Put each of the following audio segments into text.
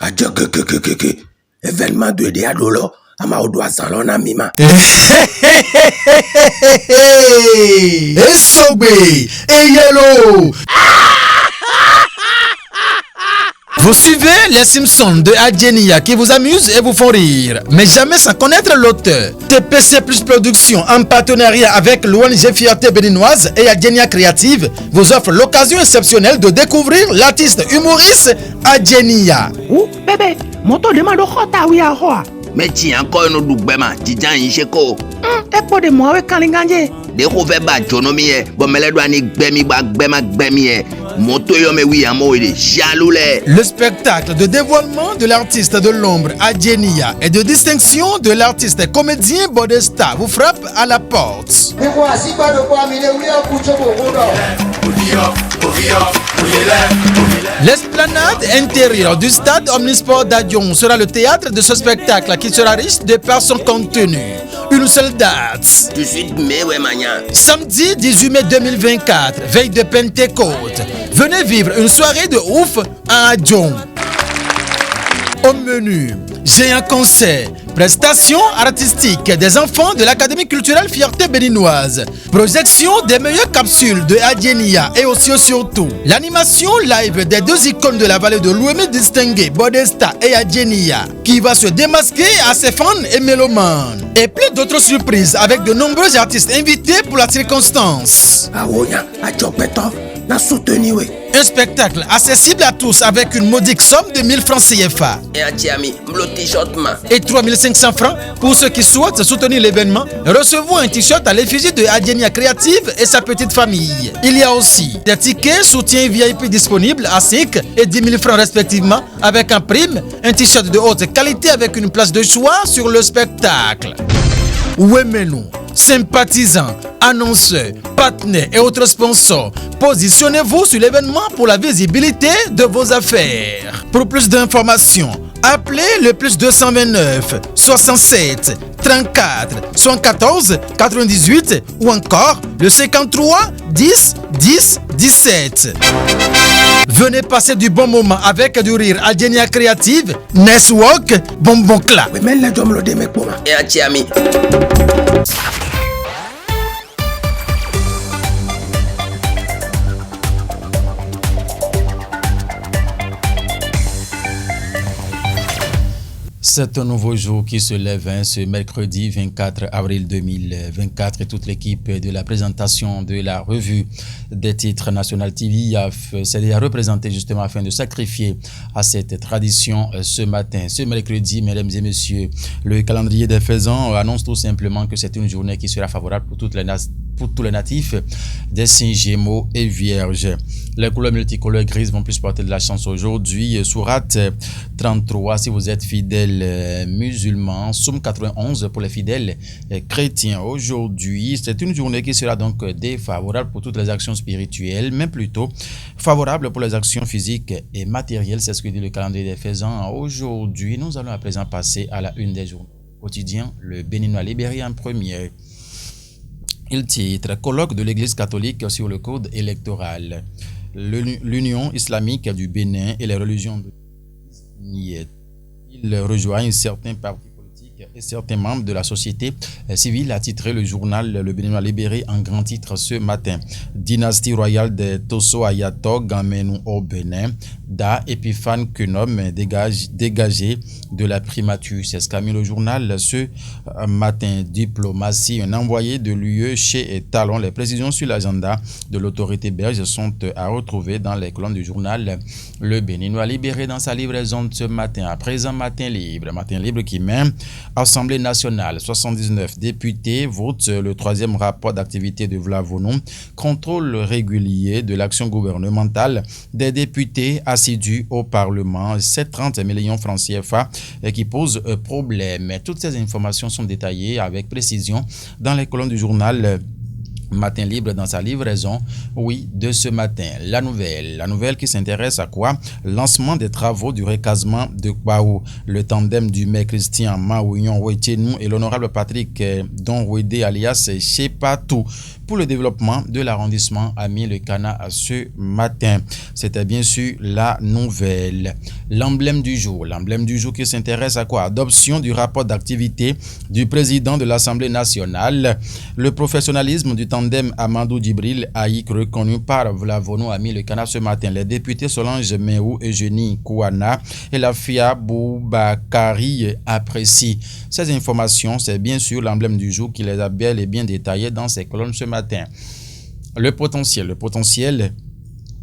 Adjo que événement de diadolo ama odwa salona mima. Esogbe Eyelo. Vous suivez les Simpsons de Adjenia qui vous amusent et vous font rire, mais jamais sans connaître l'auteur. TPC Plus Production, en partenariat avec l'ONG Fierté Béninoise et Adjenia Créative, vous offre l'occasion exceptionnelle de découvrir l'artiste humoriste Adjenia. Ouh, bébé, moto demande au khota oui à hoa. Mais tiens encore nous doublema, tijan incheko. Et pour de moi avec Kalinganje. Derouver ba jonomie, bon me le doit ni gbemi ba gbemi moto yo me oui amo il jaloux. Le spectacle de dévoilement de l'artiste de l'ombre Adjenia et de distinction de l'artiste comédien Bodesta vous frappe à la porte. L'esplanade intérieure du stade Omnisport d'Adion sera le théâtre de ce spectacle qui sera riche de par son contenu. Une seule date. Tout de suite, mais ouais, mania. Samedi 18 mai 2024, veille de Pentecôte. Venez vivre une soirée de ouf à Adion. Au menu, j'ai un concert, prestations artistiques des enfants de l'Académie culturelle Fierté Béninoise, projection des meilleures capsules de Adjenia et aussi surtout l'animation live des deux icônes de la vallée de l'Ouémé distinguées, Bodesta et Adjenia, qui va se démasquer à ses fans et mélomanes. Et plein d'autres surprises avec de nombreux artistes invités pour la circonstance. Un spectacle accessible à tous avec une modique somme de 1000 francs CFA et 3500 francs pour ceux qui souhaitent soutenir l'événement. Recevons un t-shirt à l'effigie de Adjenia Créative et sa petite famille. Il y a aussi des tickets soutien VIP disponibles à 5 et 10 000 francs respectivement avec un prime, un t-shirt de haute qualité avec une place de choix sur le spectacle. Ouémenou, sympathisants, annonceurs, partenaires et autres sponsors, positionnez-vous sur l'événement pour la visibilité de vos affaires. Pour plus d'informations, appelez le plus 229 67 34 74 98 ou encore le 53 10 10 17. Venez passer du bon moment avec du rire. Adjenia Créative, Network, Bonbon Cla. C'est un nouveau jour qui se lève ce mercredi 24 avril 2024 et toute l'équipe de la présentation de la revue des titres National TV s'est représentée justement afin de sacrifier à cette tradition ce matin. Ce mercredi, mesdames et messieurs, le calendrier des faisans annonce tout simplement que c'est une journée qui sera favorable pour tous les natifs des signes Gémeaux et Vierges. Les couleurs multicolores grises vont plus porter de la chance aujourd'hui. Sourate 33 si vous êtes fidèle musulman, Somme 91 pour les fidèles chrétiens. Aujourd'hui, c'est une journée qui sera donc défavorable pour toutes les actions spirituelles, mais plutôt favorable pour les actions physiques et matérielles. C'est ce que dit le calendrier des faisans. Aujourd'hui, nous allons à présent passer à la une des journaux quotidiens. Le Béninois libéré en première. Il titre colloque de l'Église catholique sur le code électoral. L'Union islamique du Bénin et les religions de Niet. Il rejoint certains partis politiques et certains membres de la société civile, a titré le journal Le Béninois libéré en grand titre ce matin. Dynastie royale de Tosso Ayato Gamenou au Bénin, Da Epiphane Kenom dégagé de la primature. C'est ce qu'a mis le journal ce matin. Diplomatie, un envoyé de l'UE chez Talon. Les précisions sur l'agenda de l'autorité belge sont à retrouver dans les colonnes du journal Le Béninois libéré dans sa livraison de ce matin. À présent, Matin libre qui met Assemblée nationale, 79 députés votent le troisième rapport d'activité de Vlavonou, contrôle régulier de l'action gouvernementale des députés assidus au Parlement, 730 millions francs CFA qui posent problème. Toutes ces informations sont détaillées avec précision dans les colonnes du journal Matin libre dans sa livraison, oui, de ce matin. La nouvelle qui s'intéresse à quoi? Lancement des travaux du recasement de Kwaou. Le tandem du maire Christian Maouignon Ouetchenou et l'honorable Patrick Don Ouédé alias Chepatou pour le développement de l'arrondissement, a mis le Kana ce matin. C'était bien sûr la nouvelle. L'emblème du jour qui s'intéresse à quoi? Adoption du rapport d'activité du président de l'Assemblée nationale. Le professionnalisme du tandem Amadou Djibril Aïk reconnu par Vlavono a mis le Kana ce matin. Les députés Solange Meou, Eugénie Kouana et la FIA Boubakari apprécient. Ces informations, c'est bien sûr l'emblème du jour qui les a bel et bien détaillées dans ces colonnes ce matin. Le potentiel.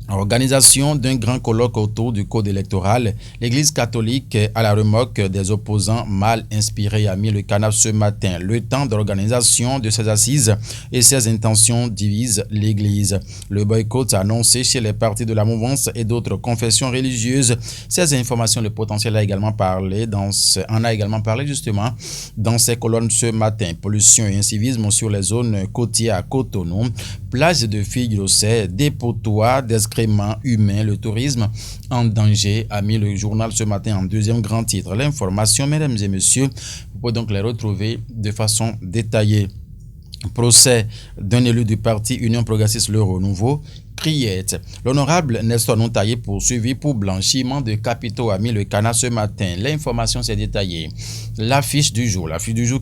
Organisation d'un grand colloque autour du code électoral. L'Église catholique à la remorque des opposants mal inspirés a mis le Kana ce matin. Le temps d'organisation de ces assises et ses intentions divisent l'Église. Le boycott annoncé chez les partis de la mouvance et d'autres confessions religieuses. Ces informations, le potentiel en a également parlé justement dans ces colonnes ce matin. Pollution et incivisme sur les zones côtières à Cotonou. Plage de Fille-Grosset, dépotoir d'excréments humains, le tourisme en danger, a mis le journal ce matin en deuxième grand titre. L'information, mesdames et messieurs, vous pouvez donc les retrouver de façon détaillée. Procès d'un élu du parti Union Progressiste Le Renouveau, Criette. L'honorable Nestor Noutaillé poursuivi pour blanchiment de capitaux a mis le Kana ce matin. L'information s'est détaillée. L'affiche du jour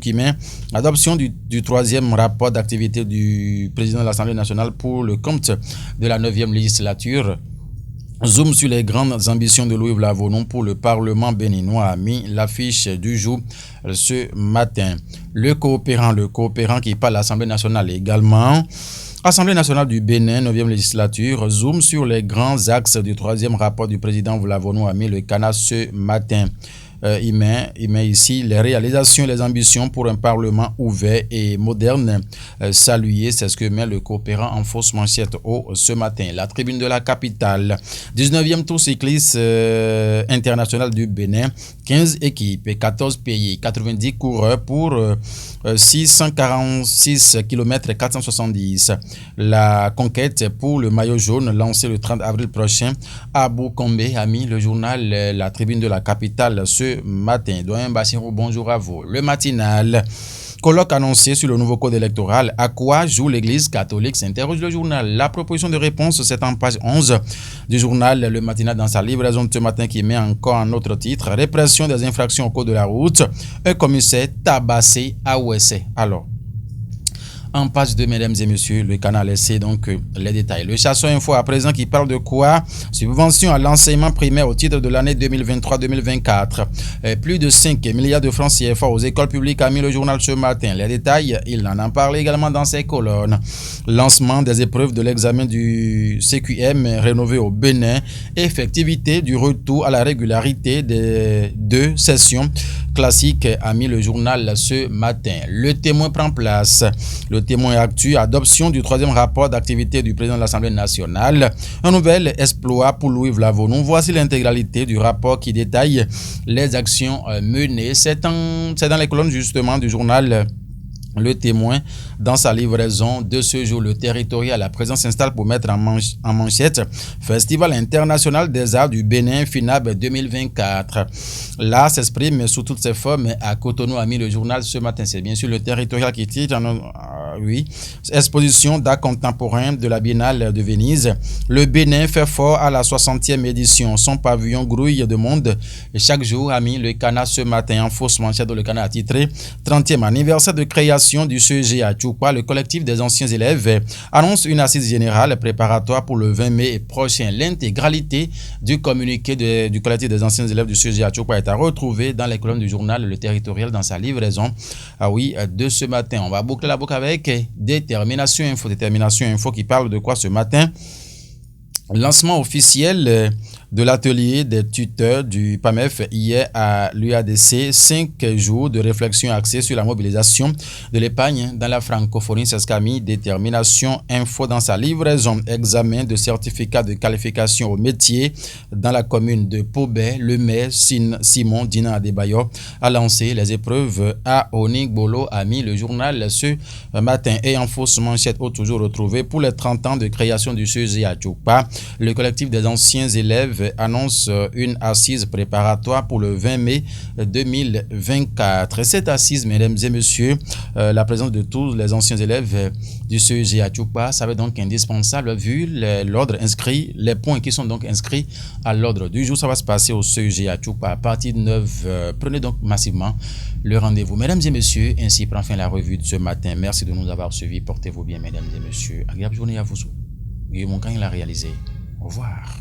qui met l'adoption du troisième rapport d'activité du président de l'Assemblée nationale pour le compte de la 9e législature. Zoom sur les grandes ambitions de Louis Vlavono pour le Parlement béninois a mis l'affiche du jour ce matin. Le coopérant qui parle à l'Assemblée nationale également. Assemblée nationale du Bénin, 9e législature, zoom sur les grands axes du troisième rapport du président Vlavono a mis le Kana ce matin. Il met ici les réalisations et les ambitions pour un parlement ouvert et moderne. Salué, c'est ce que met le coopérant en fausse manchette ce matin. La tribune de la capitale, 19e tour cycliste international du Bénin, 15 équipes et 14 pays, 90 coureurs pour 646 km 470. La conquête pour le maillot jaune lancée le 30 avril prochain à Boukombe a mis le journal La Tribune de la capitale ce matin. Doyen Bassirou, bonjour à vous. Le matinal. Colloque annoncé sur le nouveau code électoral. À quoi joue l'Église catholique, s'interroge le journal. La proposition de réponse, c'est en page 11 du journal Le Matinal dans sa livraison de ce matin qui met encore un autre titre. Répression des infractions au code de la route. Un commissaire tabassé à Ouessé. Alors, en page 2, mesdames et messieurs, le Kana a laissé donc les détails. Le Chasseur Info à présent qui parle de quoi? Subvention à l'enseignement primaire au titre de l'année 2023-2024. Plus de 5 milliards de francs CFA aux écoles publiques a mis le journal ce matin. Les détails, il en a parlé également dans ses colonnes. Lancement des épreuves de l'examen du CQM rénové au Bénin. Effectivité du retour à la régularité des 2 sessions classiques a mis le journal ce matin. Le Témoin prend place. Le Témoin actu, adoption du troisième rapport d'activité du président de l'Assemblée nationale. Un nouvel exploit pour Louis Vlavono. Voici l'intégralité du rapport qui détaille les actions menées. C'est dans les colonnes justement du journal Le Témoin dans sa livraison de ce jour. Le territorial, la présence s'installe pour mettre en manchette Festival international des arts du Bénin FINAB 2024. Là s'exprime sous toutes ses formes à Cotonou a mis le journal ce matin. C'est bien sûr le territorial qui titre exposition d'art contemporain de la Biennale de Venise. Le Bénin fait fort à la 60e édition. Son pavillon grouille de monde et chaque jour a mis le Kana ce matin en fausse manchette dans le Kana a titré 30e anniversaire de création du CEG à Tchoukpa. Le collectif des anciens élèves annonce une assise générale préparatoire pour le 20 mai prochain. L'intégralité du communiqué du collectif des anciens élèves du CEG à Tchoukpa est à retrouver dans les colonnes du journal Le Territorial dans sa livraison de ce matin. On va boucler la boucle avec Détermination Info qui parle de quoi ce matin? Lancement officiel de l'atelier des tuteurs du PAMEF hier à l'UADC, 5 jours de réflexion axée sur la mobilisation de l'épargne dans la francophonie. C'est ce qu'a mis Détermination Info dans sa livraison. Examen de certificat de qualification au métier dans la commune de Pobé. Le maire Simon Dina Adebayo a lancé les épreuves à Onigbolo, a mis le journal ce matin. Et en fausse manchette, toujours retrouvé pour les 30 ans de création du CEG à Tchoukpa. Le collectif des anciens élèves annonce une assise préparatoire pour le 20 mai 2024. Cette assise, mesdames et messieurs, la présence de tous les anciens élèves du CEG à Tchoukpa, ça va donc indispensable vu l'ordre inscrit, les points qui sont donc inscrits à l'ordre du jour. Ça va se passer au CEG à Tchoukpa à partir de 9h. Prenez donc massivement le rendez-vous. Mesdames et messieurs, ainsi prend fin la revue de ce matin. Merci de nous avoir suivis. Portez-vous bien, mesdames et messieurs. Agréable journée à vous. Guillaume Moncan, il a réalisé. Au revoir.